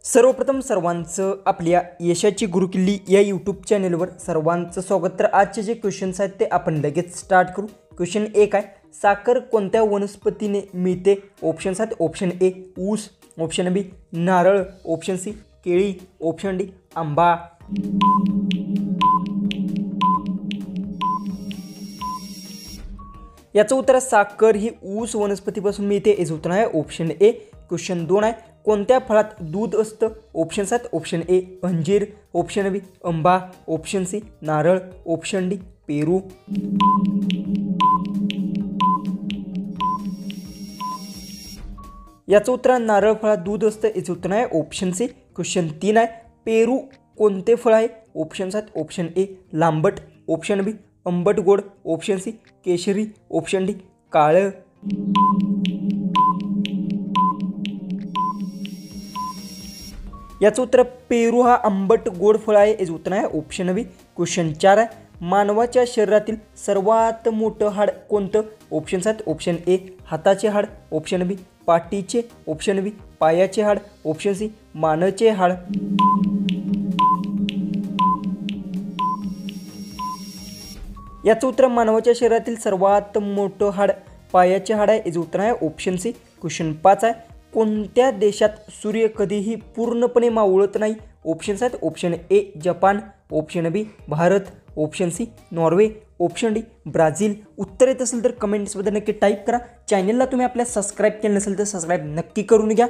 सर्वप्रथम सर्वांचं आपल्या यशाची गुरुकिल्ली या यूट्यूब चॅनलवर सर्वांचं स्वागत। तर आजचे जे क्वेश्चन्स आहेत ते आपण लगेच स्टार्ट करू। क्वेश्चन 1 आहे, साखर कोणत्या वनस्पतीने मिळते? ऑप्शन्स आहेत, ऑप्शन ए ऊस, ऑप्शन बी नारळ, ऑप्शन सी केळी, ऑप्शन डी आंबा। याचं उत्तर साखर ही ऊस वनस्पतीपासून मिळते, याचं उत्तर आहे ऑप्शन ए। क्वेश्चन 2 आहे, कोणत्या फळात दूध असतं? ऑप्शन्स आहेत, ऑप्शन ए अंजीर, ऑप्शन बी आंबा, ऑप्शन सी नारळ, ऑप्शन डी पेरू। याचं उत्तर नारळ फळात दूध असतं, याचं उत्तर आहे ऑप्शन सी। क्वेश्चन 3 आहे, पेरू कोणते फळ आहे? ऑप्शन्स आहेत, ऑप्शन ए लांबट, ऑप्शन बी आंबट गोड, ऑप्शन सी केशरी, ऑप्शन डी काळं। याचं उत्तर पेरू हा आंबट गोड फळ आहे, याचं उत्तर आहे ऑप्शन बी। क्वेश्चन 4 आहे, मानवाच्या शरीरातील सर्वात मोठं हाड कोणतं? ऑप्शन्स आहेत, ऑप्शन ए हाताचे हाड, ऑप्शन बी पाठीचे, ऑप्शन बी पायाचे हाड, ऑप्शन सी मानेचे हाड। याचं उत्तर मानवाच्या शरीरातील सर्वात मोठं हाड पायाचे हाड आहे, याचं उत्तर आहे ऑप्शन सी। क्वेश्चन 5 आहे, कोणत्या देशात सूर्य कधीही पूर्णपणे मावळत नाही? ऑप्शन्स आहेत, option A Japan, option B Bharat, option C Norway, option D Brazil. उत्तर येत असेल तर कमेंट्समध्ये नक्की टाईप करा। चॅनलला तुम्ही आपल्या सबस्क्राईब केलं नसेल तर सबस्क्राईब नक्की करून घ्या।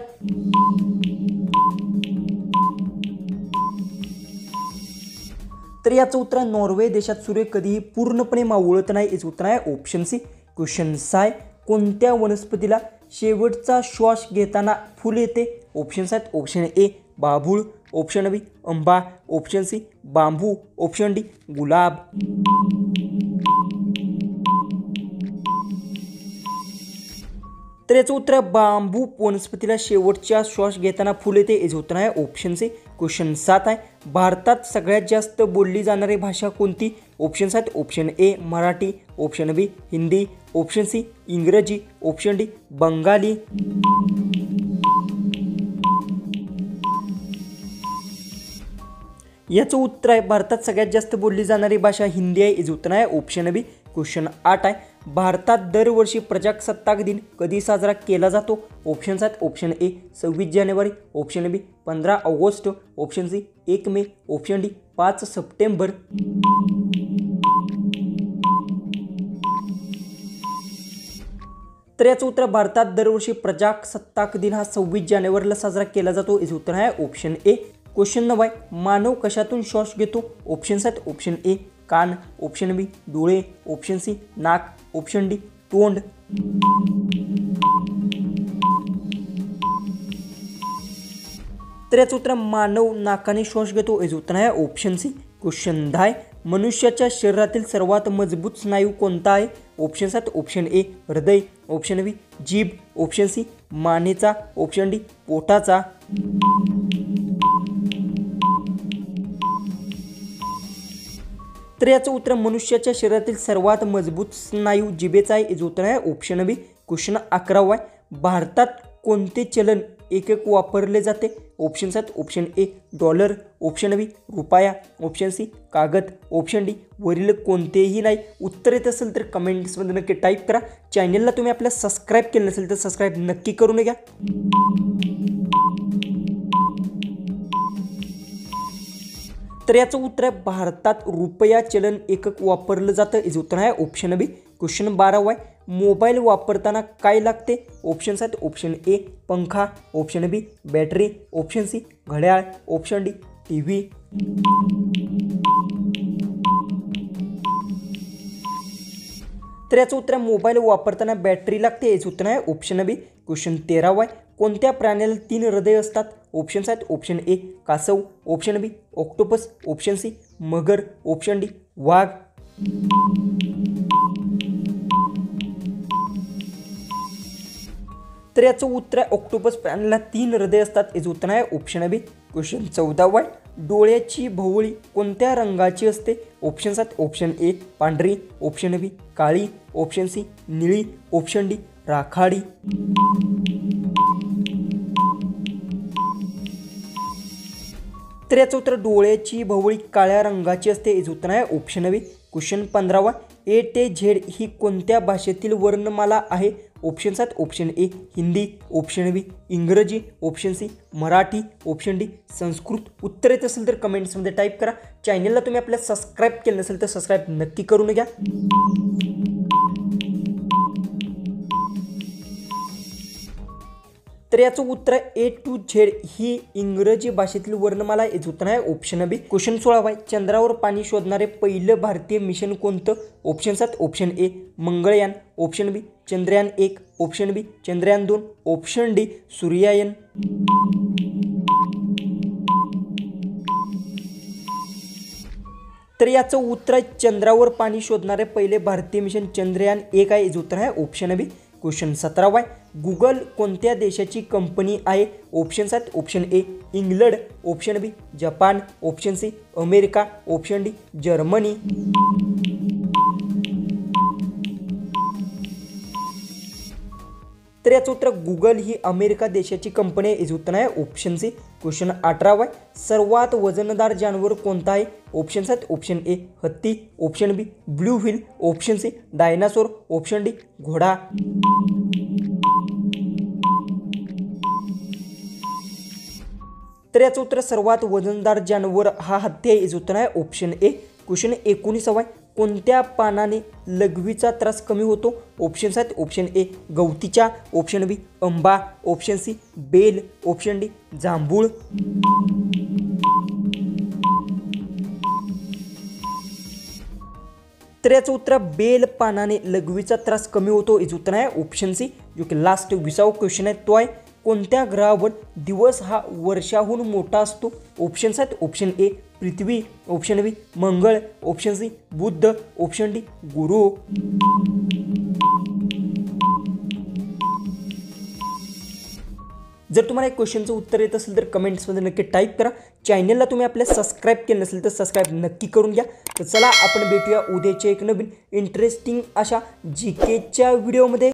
तर याचं उत्तर नॉर्वे देशात सूर्य कधीही पूर्णपणे मावळत नाही, याचं उत्तर आहे ऑप्शन सी। क्वेश्चन 6, कोणत्या वनस्पतीला शेवटचा श्वास घेताना फुल येते? ऑप्शन्स आहेत, ऑप्शन ए बाभूळ, ऑप्शन बी आंबा, ऑप्शन सी बांबू, ऑप्शन डी गुलाब। तर याचं उत्तर बांबू वनस्पतीला शेवटचा श्वास घेताना फुल येते, याचं उत्तर आहे ऑप्शन सी। क्वेश्चन 7 आहे, भारतात सगळ्यात जास्त बोलली जाणारी भाषा कोणती? ऑप्शन्स आहेत, option A Marathi, option B Hindi, option C इंग्रजी, ऑप्शन डी बंगाली। याचं उत्तर आहे भारतात सगळ्यात जास्त बोलली जाणारी भाषा हिंदी आहे, याचं उत्तर आहे ऑप्शन बी। क्वेश्चन 8 आहे, भारतात दरवर्षी प्रजासत्ताक दिन कधी साजरा केला जातो? ऑप्शन्स आहेत, ऑप्शन ए 26 जानेवारी, option B 15 August, option C 1 May, option D 5 September. तर याचं उत्तर भारतात दरवर्षी प्रजासत्ताक दिन हा 26 जानेवारीला साजरा केला जातो, याचं उत्तर आहे ऑप्शन ए। क्वेश्चन 9 आहे, मानव कशातून श्वास घेतो? ऑप्शन्स आहेत, ऑप्शन ए कान, ऑप्शन बी डोळे, ऑप्शन सी नाक, ऑप्शन डी तोंड। तर याचं उत्तर मानव नाकाने श्वास घेतो, याचं उत्तर आहे ऑप्शन सी। क्वेश्चन 10, मनुष्याच्या शरीरातील सर्वात मजबूत स्नायू कोणता आहे? ऑप्शन्स आहेत, ऑप्शन ए हृदय, ऑप्शन बी जीभ, ऑप्शन सी मानेचा, ऑप्शन डी पोटाचा। तर याचं उत्तर मनुष्याच्या शरीरातील सर्वात मजबूत स्नायू जिभेचा आहे, याचं उत्तर आहे ऑप्शन बी। क्वेश्चन 11 आहे, भारतात कोणते चलन एकक वापरले जाते? ऑप्शन्स आहेत, ऑप्शन ए डॉलर, ऑप्शन बी रुपया, ऑप्शन सी कागद, ऑप्शन डी वरील कोणतेही नाही। उत्तर येत असेल तर कमेंट्समध्ये नक्की टाईप करा। चॅनलला तुम्ही आपल्या सबस्क्राईब केलं नसेल तर सबस्क्राईब नक्की करून घ्या। तर याचं उत्तर आहे भारतात रुपया चलन एकक वापरलं जातं, याचं उत्तर आहे ऑप्शन बी। क्वेश्चन 12 आहे, मोबाईल वापरताना काय लागते? ऑप्शन्स आहेत, ऑप्शन ए पंखा, ऑप्शन बी बॅटरी, ऑप्शन सी घड्याळ, ऑप्शन डी टीव्ही। तर याचं उत्तर मोबाईल वापरताना बॅटरी लागते, याचं उत्तर आहे ऑप्शन बी। क्वेश्चन 13 आहे, कोणत्या प्राण्याला 3 हृदय असतात? ऑप्शन्स आहेत, ऑप्शन ए कासव, ऑप्शन बी ऑक्टोपस, ऑप्शन सी मगर, ऑप्शन डी वाघ। तर याचं उत्तर आहे ऑक्टोपस प्राण्याला 3 हृदय असतात, याचं उत्तर आहे ऑप्शन बी। क्वेश्चन 14 आहे, डोळ्याची भोवळी कोणत्या रंगाची असते? ऑप्शन्स आहेत, ऑप्शन ए पांढरी, ऑप्शन बी काळी, ऑप्शन सी निळी, ऑप्शन डी राखाडी। तर याचं उत्तर डोळ्याची भोवळी काळ्या रंगाची असते, याचं उत्तर आहे ऑप्शन बी. क्वेश्चन 15 ए ते झेड ही कोणत्या भाषेतील वर्णमाला आहे? ऑप्शन्स आहेत option A Hindi, option B इंग्रजी, option C Marathi, option D Sanskrit. उत्तर येत असेल तर कमेंट्समध्ये टाईप करा. चॅनलला तुम्ही आपल्या सबस्क्राईब केलं नसेल तर सबस्क्राईब नक्की करून घ्या. तर याचं उत्तर ए टू झेड ही इंग्रजी भाषेतील वर्णमाला आहे, याचं उत्तर आहे ऑप्शन बी. क्वेश्चन 16 चंद्रावर पाणी शोधणारे पहिलं भारतीय मिशन कोणतं? ऑप्शन्स आहेत option A Mangalyaan, option B Chandrayaan 1, option B Chandrayaan 2, option D Suryayaan. तर याचं उत्तर आहे चंद्रावर पाणी शोधणारे पहिले भारतीय मिशन चंद्रयान 1 आहे, याचं उत्तर आहे ऑप्शन बी. क्वेश्चन 17 गुगल कोणत्या देशाची कंपनी आहे? ऑप्शन्स आहेत option A England, option B Japan, option C America, option D Germany. तर याचं उत्तर गुगल ही अमेरिका देशाची कंपनी आहे, याचं उत्तर आहे ऑप्शन सी. क्वेश्चन 18 सर्वात वजनदार जानवर कोणता आहे? ऑप्शन्स आहेत ऑप्शन ए हत्ती, option B blue whale, option C dinosaur, option D घोडा. तर याचं उत्तर सर्वात वजनदार जानवर हा हत्ती आहे, याचं उत्तर आहे ऑप्शन ए. क्वेश्चन 19 कोणत्या पानाने लघवीचा त्रास कमी होतो? ऑप्शन्स आहेत ऑप्शन ए गवतीच्या, ऑप्शन बी आंबा, ऑप्शन सी बेल, ऑप्शन डी जांभूळ. तर याचं उत्तर बेल पानाने लघवीचा त्रास कमी होतो, याचं उत्तर आहे ऑप्शन सी. जो की लास्ट 20वा क्वेश्चन आहे तो आहे कोणत्या ग्रहावर दिवस हा वर्षाहून मोठा असतो? ऑप्शन्स आहेत ऑप्शन ए पृथ्वी, ऑप्शन बी मंगळ, ऑप्शन सी बुध, ऑप्शन डी गुरु. जर तुम्हाला एक क्वेश्चनचं उत्तर येत असेल तर कमेंट्समध्ये नक्की टाईप करा. चॅनलला तुम्ही आपल्या सबस्क्राईब केलं नसेल तर सबस्क्राईब नक्की करून घ्या. तर चला आपण भेटूया उद्याच्या एक नवीन इंटरेस्टिंग अशा जीकेच्या व्हिडिओमध्ये.